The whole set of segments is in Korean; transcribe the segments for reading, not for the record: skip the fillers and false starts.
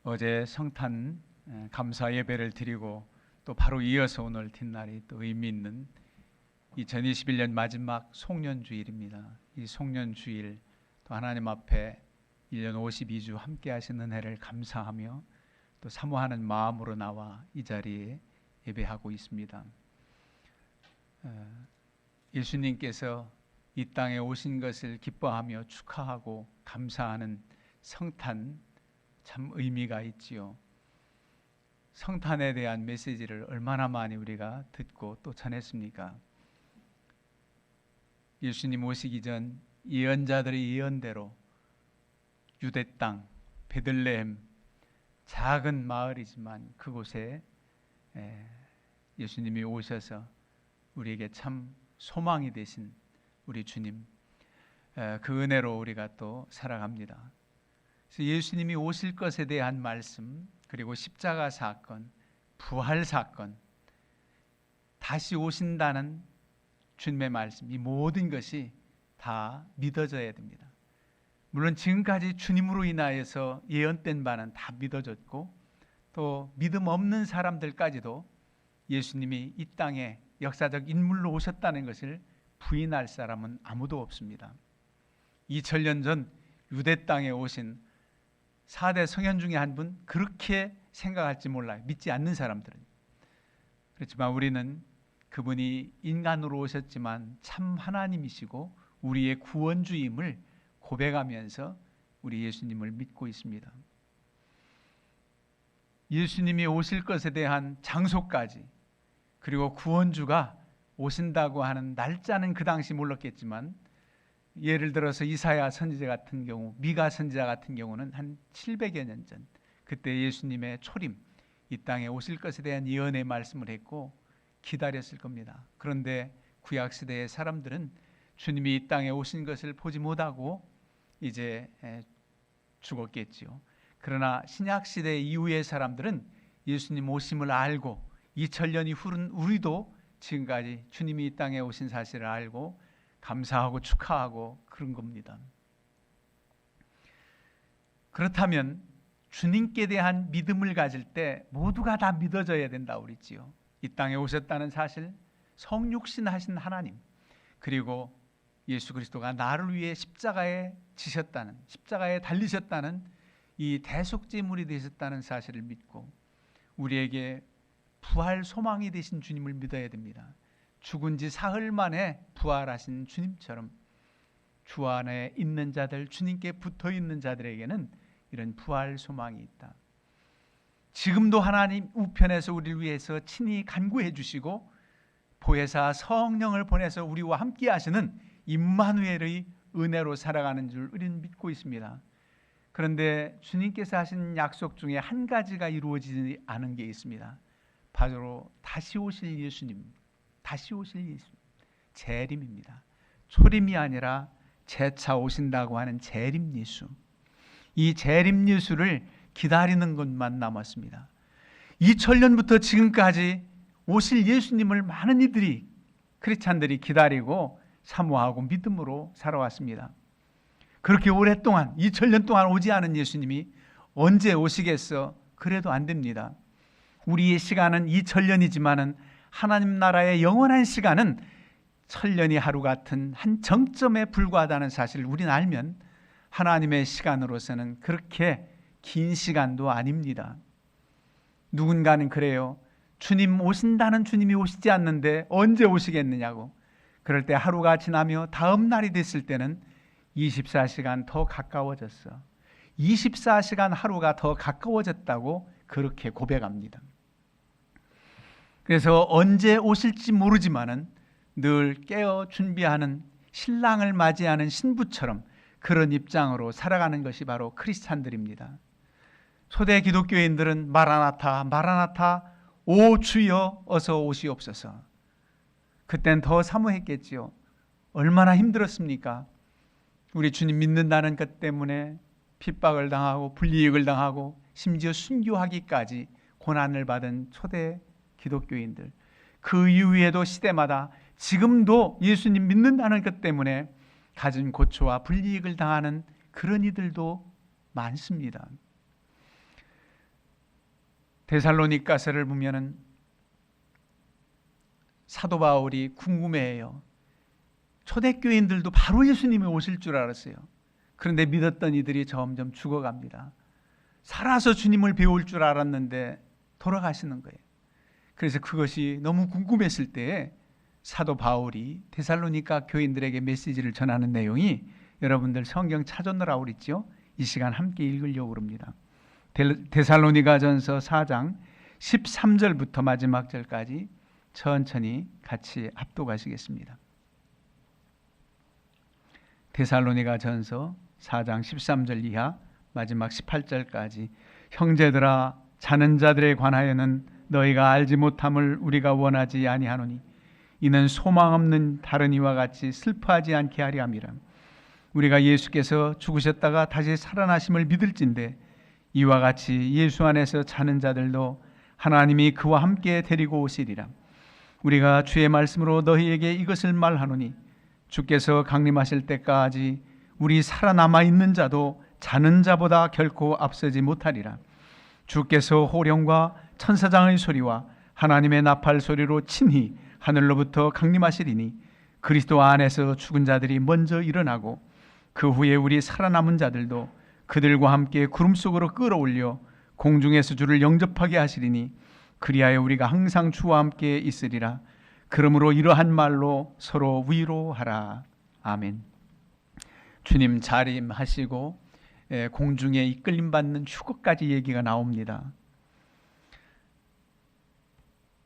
어제 성탄 감사 예배를 드리고 또 바로 이어서 오늘 뒷날이 또 의미 있는 2021년 마지막 송년주일입니다. 이 송년주일 또 하나님 앞에 1년 52주 함께 하시는 은혜를 감사하며 또 사모하는 마음으로 나와 이 자리에 예배하고 있습니다. 예수님께서 이 땅에 오신 것을 기뻐하며 축하하고 감사하는 성탄, 참 의미가 있지요. 성탄에 대한 메시지를 얼마나 많이 우리가 듣고 또 전했습니까? 예수님 오시기 전 예언자들의 예언대로 유대 땅 베들레헴, 작은 마을이지만 그곳에 예수님이 오셔서 우리에게 참 소망이 되신 우리 주님, 그 은혜로 우리가 또 살아갑니다. 그래서 예수님이 오실 것에 대한 말씀, 그리고 십자가 사건, 부활 사건, 다시 오신다는 주님의 말씀, 이 모든 것이 다 믿어져야 됩니다. 물론 지금까지 주님으로 인하여서 예언된 바는 다 믿어졌고, 또 믿음 없는 사람들까지도 예수님이 이 땅에 역사적 인물로 오셨다는 것을 부인할 사람은 아무도 없습니다. 2000년 전 유대 땅에 오신 4대 성현 중에 한 분, 그렇게 생각할지 몰라요. 믿지 않는 사람들은. 그렇지만 우리는 그분이 인간으로 오셨지만 참 하나님이시고 우리의 구원주임을 고백하면서 우리 예수님을 믿고 있습니다. 예수님이 오실 것에 대한 장소까지, 그리고 구원주가 오신다고 하는 날짜는 그 당시 몰랐겠지만, 예를 들어서 이사야 선지자 같은 경우, 미가 선지자 같은 경우는 한 700여 년 전, 그때 예수님의 초림, 이 땅에 오실 것에 대한 예언의 말씀을 했고 기다렸을 겁니다. 그런데 구약 시대의 사람들은 주님이 이 땅에 오신 것을 보지 못하고 이제 죽었겠지요. 그러나 신약 시대 이후의 사람들은 예수님 오심을 알고 2000년이 흐른 우리도 지금까지 주님이 이 땅에 오신 사실을 알고 감사하고 축하하고 그런 겁니다. 그렇다면 주님께 대한 믿음을 가질 때 모두가 다 믿어져야 된다고 그랬지요. 이 땅에 오셨다는 사실, 성육신 하신 하나님, 그리고 예수 그리스도가 나를 위해 십자가에 지셨다는, 십자가에 달리셨다는 이 대속제물이 되셨다는 사실을 믿고 우리에게 부활 소망이 되신 주님을 믿어야 됩니다. 죽은 지 사흘 만에 부활하신 주님처럼 주 안에 있는 자들, 주님께 붙어 있는 자들에게는 이런 부활 소망이 있다. 지금도 하나님 우편에서 우리를 위해서 친히 간구해 주시고 보혜사 성령을 보내서 우리와 함께 하시는 임마누엘의 은혜로 살아가는 줄 우리는 믿고 있습니다. 그런데 주님께서 하신 약속 중에 한 가지가 이루어지지 않은 게 있습니다. 바로 다시 오실 예수님, 다시 오실 예수님, 재림입니다. 초림이 아니라 재차 오신다고 하는 재림 예수, 이 재림 예수를 기다리는 것만 남았습니다. 2000년부터 지금까지 오실 예수님을 많은 이들이, 크리스찬들이 기다리고 사모하고 믿음으로 살아왔습니다. 그렇게 오랫동안 2000년 동안 오지 않은 예수님이 언제 오시겠어? 그래도 안 됩니다. 우리의 시간은 2000년이지만은 하나님 나라의 영원한 시간은 1000년이 하루 같은 한 정점에 불과하다는 사실을 우리는 알면 하나님의 시간으로서는 그렇게 긴 시간도 아닙니다. 누군가는 그래요. 주님 오신다는 주님이 오시지 않는데 언제 오시겠느냐고. 그럴 때 하루가 지나며 다음 날이 됐을 때는 24시간 더 가까워졌어. 24시간 하루가 더 가까워졌다고 그렇게 고백합니다. 그래서 언제 오실지 모르지만은 늘 깨어 준비하는 신랑을 맞이하는 신부처럼 그런 입장으로 살아가는 것이 바로 크리스찬들입니다. 초대 기독교인들은 마라나타, 마라나타, 오 주여 어서 오시옵소서. 그땐 더 사모했겠지요. 얼마나 힘들었습니까? 우리 주님 믿는다는 것 때문에 핍박을 당하고 불이익을 당하고 심지어 순교하기까지 고난을 받은 초대 기독교인들, 그 이후에도 시대마다 지금도 예수님 믿는다는 것 때문에 갖은 고초와 불이익을 당하는 그런 이들도 많습니다. 데살로니가서를 보면은 사도 바울이 궁금해해요. 초대교인들도 바로 예수님이 오실 줄 알았어요. 그런데 믿었던 이들이 점점 죽어갑니다. 살아서 주님을 배울 줄 알았는데 돌아가시는 거예요. 그래서 그것이 너무 궁금했을 때에 사도 바울이 데살로니가 교인들에게 메시지를 전하는 내용이, 여러분들 성경 찾아놓으라고 그랬죠? 이 시간 함께 읽으려고 합니다. 데살로니가전서 4장 13절부터 마지막 절까지 천천히 같이 합독하시겠습니다. 데살로니가전서 4장 13절 이하 마지막 18절까지. 형제들아, 자는 자들에 관하여는 너희가 알지 못함을 우리가 원하지 아니하노니 이는 소망 없는 다른 이와 같이 슬퍼하지 않게 하려 함이라. 우리가 예수께서 죽으셨다가 다시 살아나심을 믿을진대 이와 같이 예수 안에서 자는 자들도 하나님이 그와 함께 데리고 오시리라. 우리가 주의 말씀으로 너희에게 이것을 말하노니 주께서 강림하실 때까지 우리 살아남아 있는 자도 자는 자보다 결코 앞서지 못하리라. 주께서 호령과 천사장의 소리와 하나님의 나팔 소리로 친히 하늘로부터 강림하시리니 그리스도 안에서 죽은 자들이 먼저 일어나고 그 후에 우리 살아남은 자들도 그들과 함께 구름 속으로 끌어올려 공중에서 주를 영접하게 하시리니 그리하여 우리가 항상 주와 함께 있으리라. 그러므로 이러한 말로 서로 위로하라. 아멘. 주님 자림하시고 공중에 이끌림 받는 휴거까지 얘기가 나옵니다.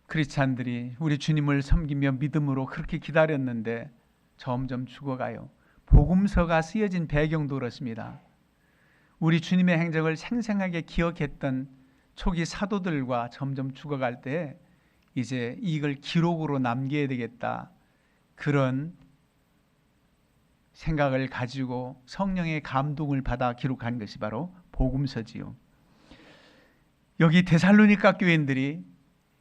크리스찬들이 우리 주님을 섬기며 믿음으로 그렇게 기다렸는데 점점 죽어가요. 복음서가 쓰여진 배경도 그렇습니다. 우리 주님의 행적을 생생하게 기억했던 초기 사도들과 점점 죽어갈 때 이제 이걸 기록으로 남겨야 되겠다, 그런 생각을 가지고 성령의 감동을 받아 기록한 것이 바로 복음서지요. 여기 데살로니가 교인들이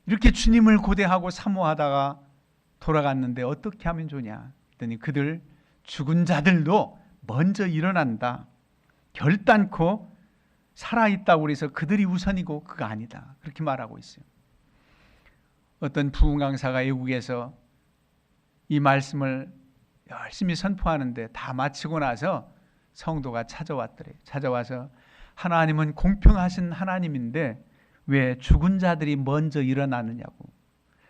이렇게 주님을 고대하고 사모하다가 돌아갔는데 어떻게 하면 좋냐 했더니 그들 죽은 자들도 먼저 일어난다, 결단코 살아있다고 그래서 그들이 우선이고 그거 아니다, 그렇게 말하고 있어요. 어떤 부흥 강사가 외국에서 이 말씀을 열심히 선포하는데 다 마치고 나서 성도가 찾아왔더래요. 찾아와서 하나님은 공평하신 하나님인데 왜 죽은 자들이 먼저 일어나느냐고,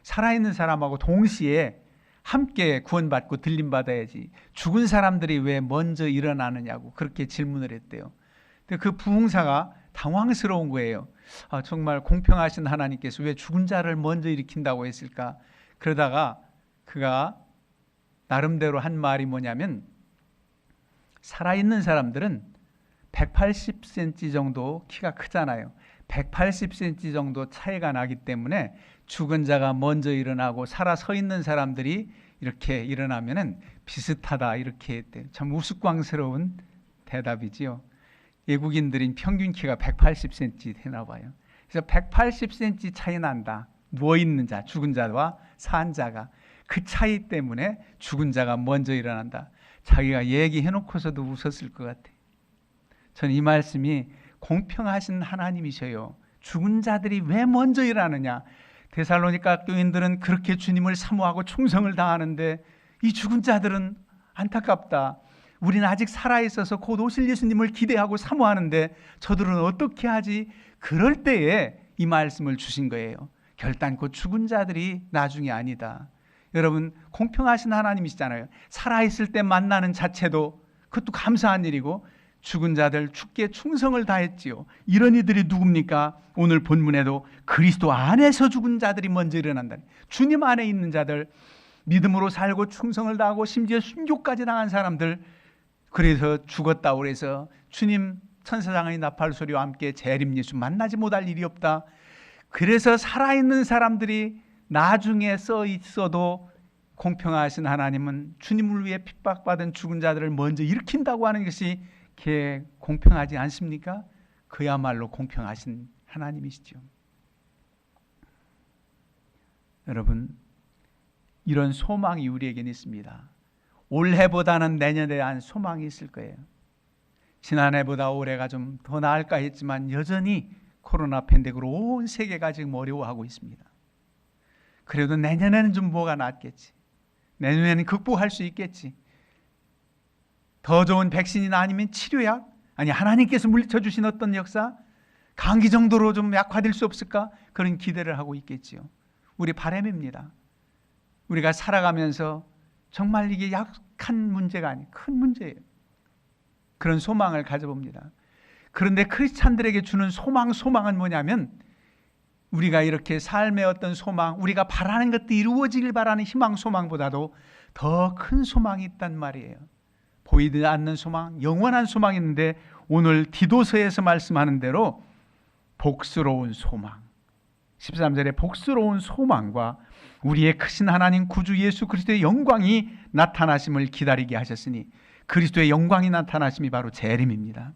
살아있는 사람하고 동시에 함께 구원받고 들림받아야지 죽은 사람들이 왜 먼저 일어나느냐고 그렇게 질문을 했대요. 근데 그 부흥사가 당황스러운 거예요. 정말 공평하신 하나님께서 왜 죽은 자를 먼저 일으킨다고 했을까? 그러다가 그가 나름대로 한 말이 뭐냐면, 살아있는 사람들은 180cm 정도 키가 크잖아요. 180cm 정도 차이가 나기 때문에 죽은 자가 먼저 일어나고 살아 서 있는 사람들이 이렇게 일어나면은 비슷하다, 이렇게 했대요. 참 우스꽝스러운 대답이지요. 외국인들인 평균 키가 180cm 되나 봐요. 그래서 180cm 차이 난다. 누워있는 자, 죽은 자와 산 자가. 그 차이 때문에 죽은 자가 먼저 일어난다. 자기가 얘기해놓고서도 웃었을 것 같아요. 저는 이 말씀이 공평하신 하나님이셔요. 죽은 자들이 왜 먼저 일어나느냐. 데살로니가 교인들은 그렇게 주님을 사모하고 충성을 다하는데 이 죽은 자들은 안타깝다. 우리는 아직 살아있어서 곧 오실 예수님을 기대하고 사모하는데 저들은 어떻게 하지? 그럴 때에 이 말씀을 주신 거예요. 결단코 죽은 자들이 나중에 아니다. 여러분, 공평하신 하나님이시잖아요. 살아있을 때 만나는 자체도 그것도 감사한 일이고, 죽은 자들 주께 충성을 다했지요. 이런 이들이 누굽니까? 오늘 본문에도 그리스도 안에서 죽은 자들이 먼저 일어난다. 주님 안에 있는 자들, 믿음으로 살고 충성을 다하고 심지어 순교까지 당한 사람들, 그래서 죽었다고 그래서 주님 천사장의 나팔 소리와 함께 재림 예수 만나지 못할 일이 없다. 그래서 살아있는 사람들이 나중에 써 있어도 공평하신 하나님은 주님을 위해 핍박받은 죽은 자들을 먼저 일으킨다고 하는 것이 공평하지 않습니까? 그야말로 공평하신 하나님이시죠. 여러분, 이런 소망이 우리에게는 있습니다. 올해보다는 내년에 대한 소망이 있을 거예요. 지난해보다 올해가 좀 더 나을까 했지만 여전히 코로나 팬데믹으로 온 세계가 지금 어려워하고 있습니다. 그래도 내년에는 좀 뭐가 낫겠지. 내년에는 극복할 수 있겠지. 더 좋은 백신이나 아니면 치료약, 아니 하나님께서 물리쳐 주신 어떤 역사, 감기 정도로 좀 약화될 수 없을까? 그런 기대를 하고 있겠지요. 우리 바람입니다. 우리가 살아가면서 정말 이게 약한 문제가 아니에요. 큰 문제예요. 그런 소망을 가져봅니다. 그런데 크리스찬들에게 주는 소망은 뭐냐면, 우리가 이렇게 삶의 어떤 소망, 우리가 바라는 것도 이루어지길 바라는 희망 소망보다도 더 큰 소망이 있단 말이에요. 보이지 않는 소망, 영원한 소망이 있는데, 오늘 디도서에서 말씀하는 대로 복스러운 소망, 13절에 복스러운 소망과 우리의 크신 하나님 구주 예수 그리스도의 영광이 나타나심을 기다리게 하셨으니, 그리스도의 영광이 나타나심이 바로 재림입니다.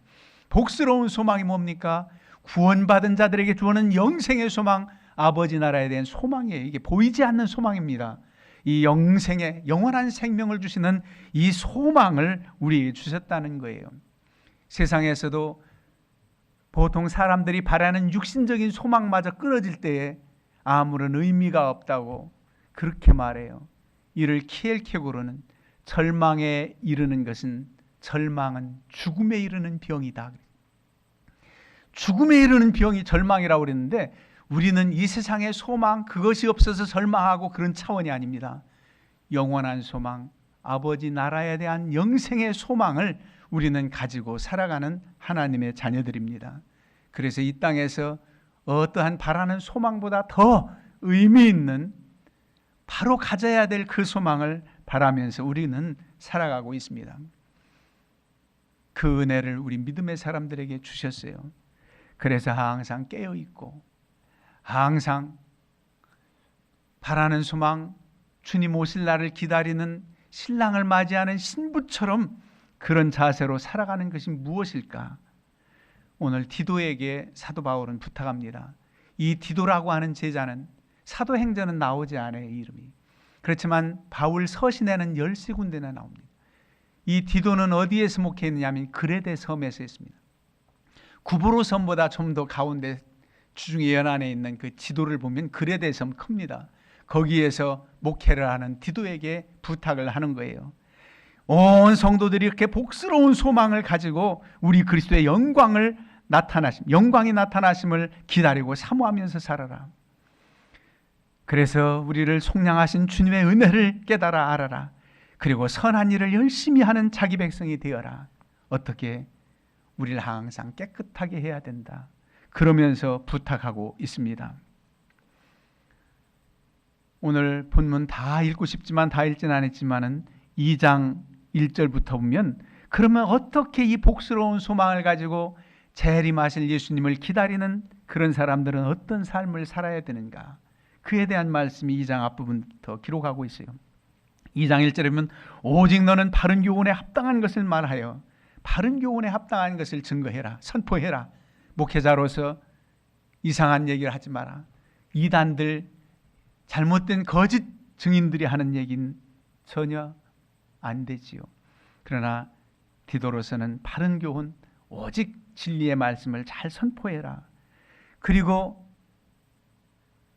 복스러운 소망이 뭡니까? 구원받은 자들에게 주어는 영생의 소망, 아버지 나라에 대한 소망이에요. 이게 보이지 않는 소망입니다. 이 영생의 영원한 생명을 주시는 이 소망을 우리에게 주셨다는 거예요. 세상에서도 보통 사람들이 바라는 육신적인 소망마저 끊어질 때에 아무런 의미가 없다고 그렇게 말해요. 이를 키엘케고로는 절망에 이르는 것은, 절망은 죽음에 이르는 병이다. 죽음에 이르는 병이 절망이라고 그랬는데, 우리는 이 세상의 소망, 그것이 없어서 절망하고 그런 차원이 아닙니다. 영원한 소망, 아버지 나라에 대한 영생의 소망을 우리는 가지고 살아가는 하나님의 자녀들입니다. 그래서 이 땅에서 어떠한 바라는 소망보다 더 의미 있는, 바로 가져야 될 그 소망을 바라면서 우리는 살아가고 있습니다. 그 은혜를 우리 믿음의 사람들에게 주셨어요. 그래서 항상 깨어있고, 항상 바라는 소망, 주님 오실 날을 기다리는 신랑을 맞이하는 신부처럼 그런 자세로 살아가는 것이 무엇일까? 오늘 디도에게 사도 바울은 부탁합니다. 이 디도라고 하는 제자는 사도행전은 나오지 않아요, 이름이. 그렇지만 바울 서신에는 13군데나 나옵니다. 이 디도는 어디에서 목회했느냐 하면 그레데 섬에서 했습니다. 구브로 섬보다 좀 더 가운데 주중에 연안에 있는 그 지도를 보면 그레데 섬 큽니다. 거기에서 목회를 하는 디도에게 부탁을 하는 거예요. 온 성도들이 이렇게 복스러운 소망을 가지고 우리 그리스도의 영광이 나타나심을 기다리고 사모하면서 살아라. 그래서 우리를 속량하신 주님의 은혜를 깨달아 알아라. 그리고 선한 일을 열심히 하는 자기 백성이 되어라. 어떻게? 우리를 항상 깨끗하게 해야 된다. 그러면서 부탁하고 있습니다. 오늘 본문 다 읽고 싶지만 다 읽지는 않았지만은 2장 1절부터 보면, 그러면 어떻게 이 복스러운 소망을 가지고 재림하실 예수님을 기다리는 그런 사람들은 어떤 삶을 살아야 되는가? 그에 대한 말씀이 2장 앞부분부터 기록하고 있어요. 2장 1절에 보면 오직 너는 바른 교훈에 합당한 것을 말하여 바른 교훈에 합당한 것을 증거해라, 선포해라. 목회자로서 이상한 얘기를 하지 마라. 이단들, 잘못된 거짓 증인들이 하는 얘기는 전혀 안 되지요. 그러나 디도로서는 바른 교훈, 오직 진리의 말씀을 잘 선포해라. 그리고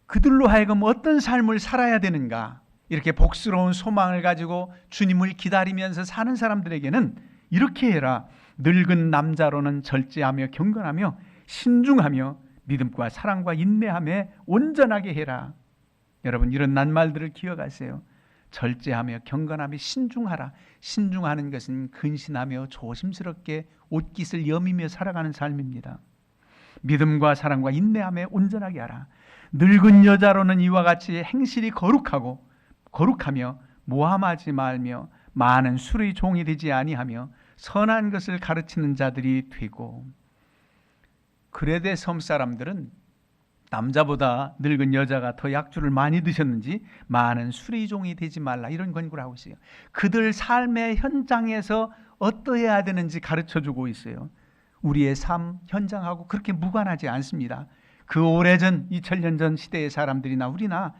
그들로 하여금 어떤 삶을 살아야 되는가, 이렇게 복스러운 소망을 가지고 주님을 기다리면서 사는 사람들에게는 이렇게 해라. 늙은 남자로는 절제하며 경건하며 신중하며 믿음과 사랑과 인내함에 온전하게 해라. 여러분, 이런 낱말들을 기억하세요. 절제하며 경건하며 신중하라. 신중하는 것은 근신하며 조심스럽게 옷깃을 여미며 살아가는 삶입니다. 믿음과 사랑과 인내함에 온전하게 하라. 늙은 여자로는 이와 같이 행실이 거룩하며 모함하지 말며 많은 술의 종이 되지 아니하며 선한 것을 가르치는 자들이 되고. 그레데 섬 사람들은 남자보다 늙은 여자가 더 약주를 많이 드셨는지 많은 술의 종이 되지 말라, 이런 권고를 하고 있어요. 그들 삶의 현장에서 어떠해야 되는지 가르쳐주고 있어요. 우리의 삶 현장하고 그렇게 무관하지 않습니다. 그 오래전 2000년 전 시대의 사람들이나 우리나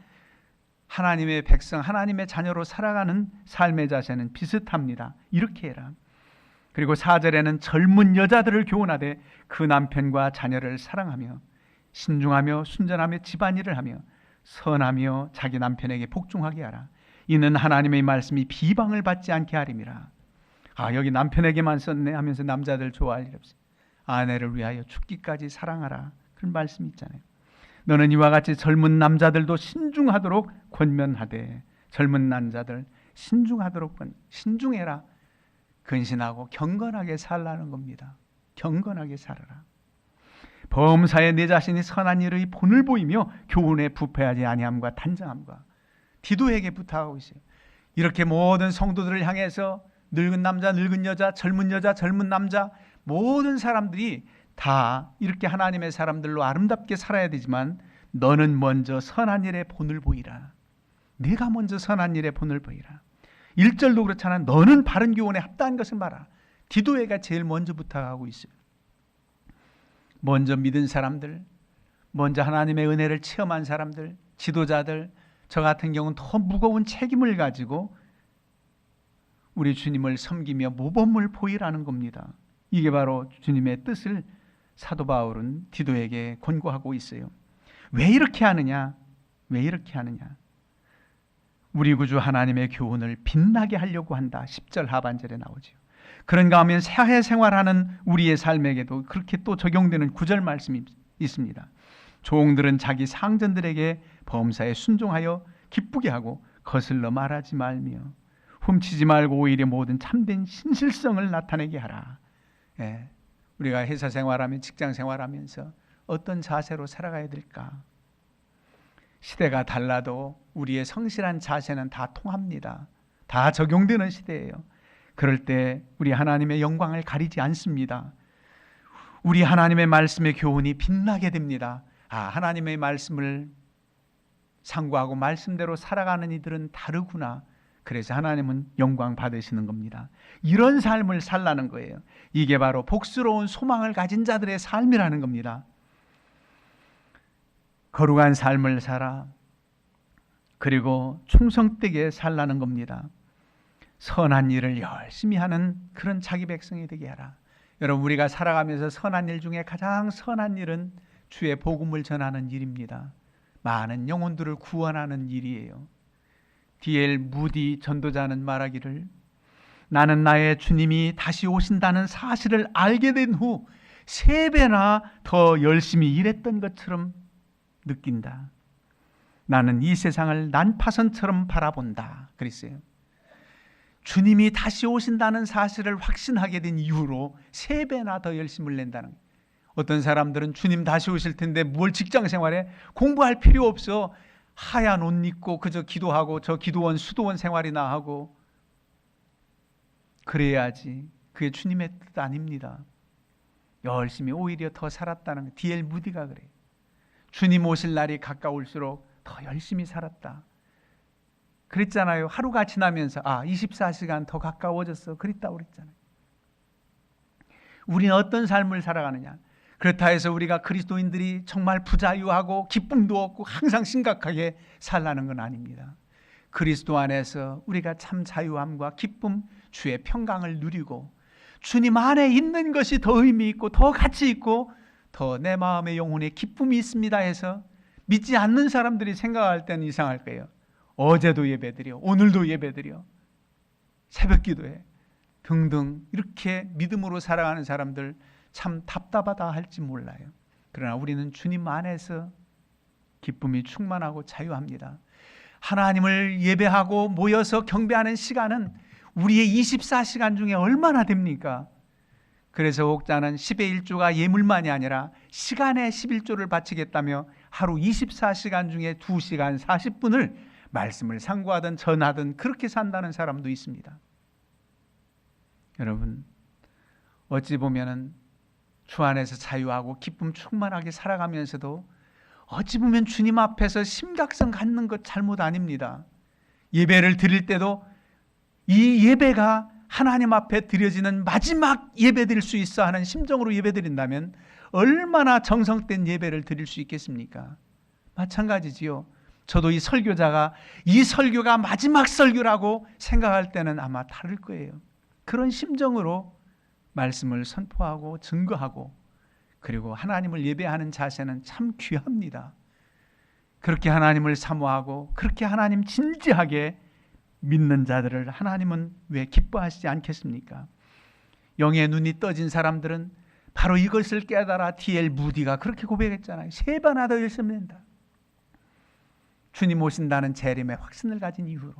하나님의 백성, 하나님의 자녀로 살아가는 삶의 자세는 비슷합니다. 이렇게 해라. 그리고 4절에는 젊은 여자들을 교훈하되 그 남편과 자녀를 사랑하며 신중하며 순전하며 집안일을 하며 선하며 자기 남편에게 복종하게 하라. 이는 하나님의 말씀이 비방을 받지 않게 하림이라. 여기 남편에게만 썼네 하면서 남자들 좋아할 일 없어요. 아내를 위하여 죽기까지 사랑하라. 그런 말씀이 있잖아요. 너는 이와 같이 젊은 남자들도 신중하도록 권면하되, 젊은 남자들 신중하도록 신중해라. 근신하고 경건하게 살라는 겁니다. 경건하게 살아라. 범사에 내 자신이 선한 일의 본을 보이며 교훈에 부패하지 아니함과 단정함과. 디도에게 부탁하고 있어요. 이렇게 모든 성도들을 향해서 늙은 남자, 늙은 여자, 젊은 남자, 모든 사람들이 다 이렇게 하나님의 사람들로 아름답게 살아야 되지만 너는 먼저 선한 일의 본을 보이라. 네가 먼저 선한 일의 본을 보이라. 1절도 그렇잖아. 너는 바른 교훈에 합당한 것을 말하라. 디도에가 제일 먼저 부탁하고 있어요. 먼저 믿은 사람들, 먼저 하나님의 은혜를 체험한 사람들, 지도자들, 저 같은 경우는 더 무거운 책임을 가지고 우리 주님을 섬기며 모범을 보이라는 겁니다. 이게 바로 주님의 뜻을 사도 바울은 디도에게 권고하고 있어요. 왜 이렇게 하느냐? 왜 이렇게 하느냐? 우리 구주 하나님의 교훈을 빛나게 하려고 한다. 10절 하반절에 나오죠. 그런가 하면 사회생활하는 우리의 삶에게도 그렇게 또 적용되는 9절 말씀이 있습니다. 종들은 자기 상전들에게 범사에 순종하여 기쁘게 하고 거슬러 말하지 말며 훔치지 말고 오히려 모든 참된 신실성을 나타내게 하라. 우리가 회사 생활하면 직장 생활하면서 어떤 자세로 살아가야 될까? 시대가 달라도 우리의 성실한 자세는 다 통합니다. 다 적용되는 시대예요. 그럴 때 우리 하나님의 영광을 가리지 않습니다. 우리 하나님의 말씀의 교훈이 빛나게 됩니다. 하나님의 말씀을 상고하고 말씀대로 살아가는 이들은 다르구나. 그래서 하나님은 영광 받으시는 겁니다. 이런 삶을 살라는 거예요. 이게 바로 복스러운 소망을 가진 자들의 삶이라는 겁니다. 거룩한 삶을 살아. 그리고 충성되게 살라는 겁니다. 선한 일을 열심히 하는 그런 자기 백성이 되게 하라. 여러분, 우리가 살아가면서 선한 일 중에 가장 선한 일은 주의 복음을 전하는 일입니다. 많은 영혼들을 구원하는 일이에요. D.L. 무디 전도자는 말하기를, 나는 나의 주님이 다시 오신다는 사실을 알게 된 후 3배나 더 열심히 일했던 것처럼 느낀다. 나는 이 세상을 난파선처럼 바라본다. 그랬어요. 주님이 다시 오신다는 사실을 확신하게 된 이후로 3배나 더 열심을 낸다는 거예요. 어떤 사람들은 주님 다시 오실 텐데 뭘 직장 생활에 공부할 필요 없어. 하얀 옷 입고 그저 기도하고 저 기도원 수도원 생활이나 하고 그래야지. 그게 주님의 뜻 아닙니다. 열심히 오히려 더 살았다는 거예요. D.L. 무디가 그래요. 주님 오실 날이 가까울수록 더 열심히 살았다. 그랬잖아요. 하루가 지나면서 24시간 더 가까워졌어. 그랬다고 그랬잖아요. 우리는 어떤 삶을 살아가느냐? 그렇다 해서 우리가 그리스도인들이 정말 부자유하고 기쁨도 없고 항상 심각하게 살라는 건 아닙니다. 그리스도 안에서 우리가 참 자유함과 기쁨, 주의 평강을 누리고 주님 안에 있는 것이 더 의미 있고 더 가치 있고 더 내 마음의 영혼에 기쁨이 있습니다 해서 믿지 않는 사람들이 생각할 때는 이상할 거예요. 어제도 예배드려, 오늘도 예배드려, 새벽기도해 등등 이렇게 믿음으로 살아가는 사람들 참 답답하다 할지 몰라요. 그러나 우리는 주님 안에서 기쁨이 충만하고 자유합니다. 하나님을 예배하고 모여서 경배하는 시간은 우리의 24시간 중에 얼마나 됩니까? 그래서 혹자는 10의 1조가 예물만이 아니라 시간의 11조를 바치겠다며 하루 24시간 중에 2시간 40분을 말씀을 상고하든 전하든 그렇게 산다는 사람도 있습니다. 여러분, 어찌 보면은 주 안에서 자유하고 기쁨 충만하게 살아가면서도 어찌 보면 주님 앞에서 심각성 갖는 것 잘못 아닙니다. 예배를 드릴 때도 이 예배가 하나님 앞에 드려지는 마지막 예배 드릴 수 있어 하는 심정으로 예배 드린다면 얼마나 정성된 예배를 드릴 수 있겠습니까? 마찬가지지요. 저도 이 설교자가 이 설교가 마지막 설교라고 생각할 때는 아마 다를 거예요. 그런 심정으로 말씀을 선포하고 증거하고 그리고 하나님을 예배하는 자세는 참 귀합니다. 그렇게 하나님을 사모하고 그렇게 하나님 진지하게 믿는 자들을 하나님은 왜 기뻐하시지 않겠습니까? 영의 눈이 떠진 사람들은 바로 이것을 깨달아 D.L. 무디가 그렇게 고백했잖아요. 3번 더 열심히 낸다. 주님 오신다는 재림의 확신을 가진 이후로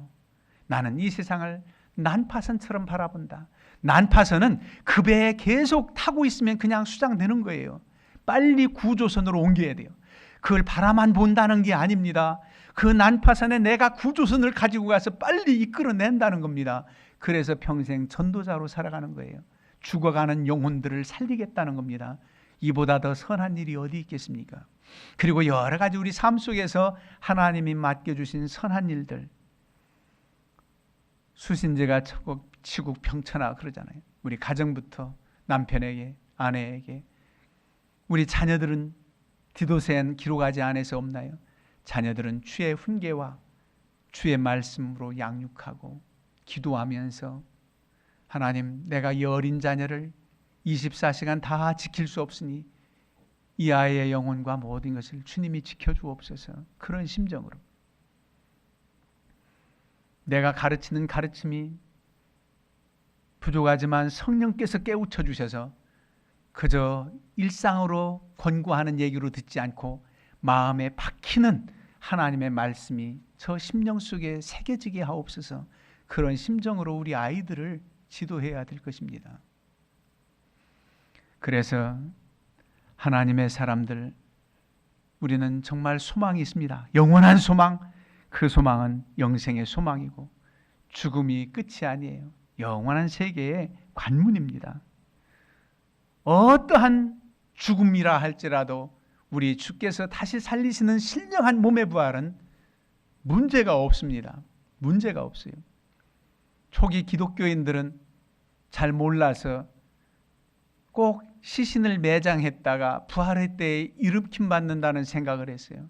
나는 이 세상을 난파선처럼 바라본다. 난파선은 그 배에 계속 타고 있으면 그냥 수장되는 거예요. 빨리 구조선으로 옮겨야 돼요. 그걸 바라만 본다는 게 아닙니다. 그 난파선에 내가 구조선을 가지고 가서 빨리 이끌어낸다는 겁니다. 그래서 평생 전도자로 살아가는 거예요. 죽어가는 영혼들을 살리겠다는 겁니다. 이보다 더 선한 일이 어디 있겠습니까? 그리고 여러 가지 우리 삶 속에서 하나님이 맡겨주신 선한 일들, 수신제가 치국 평천하 그러잖아요. 우리 가정부터 남편에게, 아내에게, 우리 자녀들은 디도서엔 기록하지 않아서 없나요? 자녀들은 주의 훈계와 주의 말씀으로 양육하고 기도하면서 하나님, 내가 이 어린 자녀를 24시간 다 지킬 수 없으니 이 아이의 영혼과 모든 것을 주님이 지켜주옵소서. 그런 심정으로 내가 가르치는 가르침이 부족하지만 성령께서 깨우쳐 주셔서 그저 일상으로 권고하는 얘기로 듣지 않고 마음에 박히는 하나님의 말씀이 저 심령 속에 새겨지게 하옵소서. 그런 심정으로 우리 아이들을 지도해야 될 것입니다. 그래서 하나님의 사람들, 우리는 정말 소망이 있습니다. 영원한 소망. 그 소망은 영생의 소망이고 죽음이 끝이 아니에요. 영원한 세계의 관문입니다. 어떠한 죽음이라 할지라도 우리 주께서 다시 살리시는 신령한 몸의 부활은 문제가 없습니다. 문제가 없어요. 초기 기독교인들은 잘 몰라서 꼭 시신을 매장했다가 부활의 때에 일으킴 받는다는 생각을 했어요.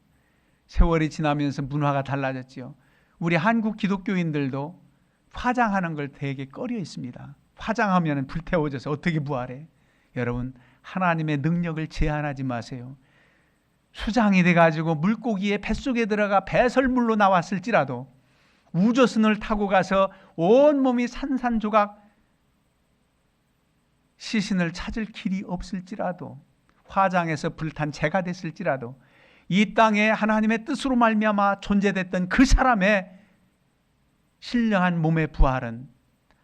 세월이 지나면서 문화가 달라졌지요. 우리 한국 기독교인들도 화장하는 걸 되게 꺼려 있습니다. 화장하면 불태워져서 어떻게 부활해? 여러분, 하나님의 능력을 제한하지 마세요. 수장이 돼가지고 물고기의 뱃속에 들어가 배설물로 나왔을지라도 우주선을 타고 가서 온몸이 산산조각 시신을 찾을 길이 없을지라도 화장해서 불탄 재가 됐을지라도 이 땅에 하나님의 뜻으로 말미암아 존재됐던 그 사람의 신령한 몸의 부활은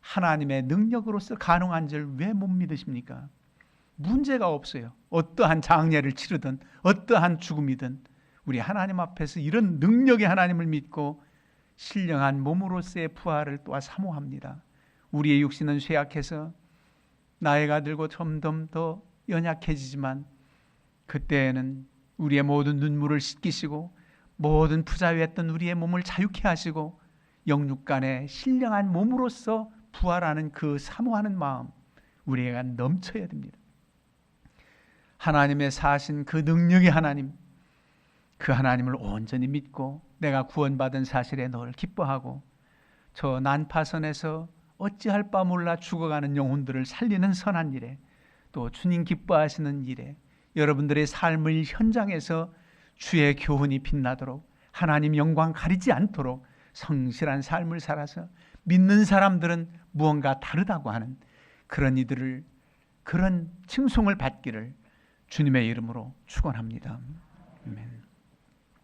하나님의 능력으로서 가능한 줄 왜 못 믿으십니까? 문제가 없어요. 어떠한 장례를 치르든 어떠한 죽음이든 우리 하나님 앞에서 이런 능력의 하나님을 믿고 신령한 몸으로서의 부활을 또한 사모합니다. 우리의 육신은 쇠약해서 나이가 들고 점점 더 연약해지지만 그때에는 우리의 모든 눈물을 씻기시고 모든 부자유했던 우리의 몸을 자유케 하시고 영육간의 신령한 몸으로서 부활하는 그 사모하는 마음 우리가 넘쳐야 됩니다. 하나님의 사신 그 능력의 하나님, 그 하나님을 온전히 믿고 내가 구원받은 사실에 늘 기뻐하고 저 난파선에서 어찌할 바 몰라 죽어가는 영혼들을 살리는 선한 일에 또 주님 기뻐하시는 일에 여러분들의 삶의 현장에서 주의 교훈이 빛나도록 하나님 영광 가리지 않도록 성실한 삶을 살아서 믿는 사람들은 무언가 다르다고 하는 그런 이들을 그런 칭송을 받기를 주님의 이름으로 축원합니다. 아멘.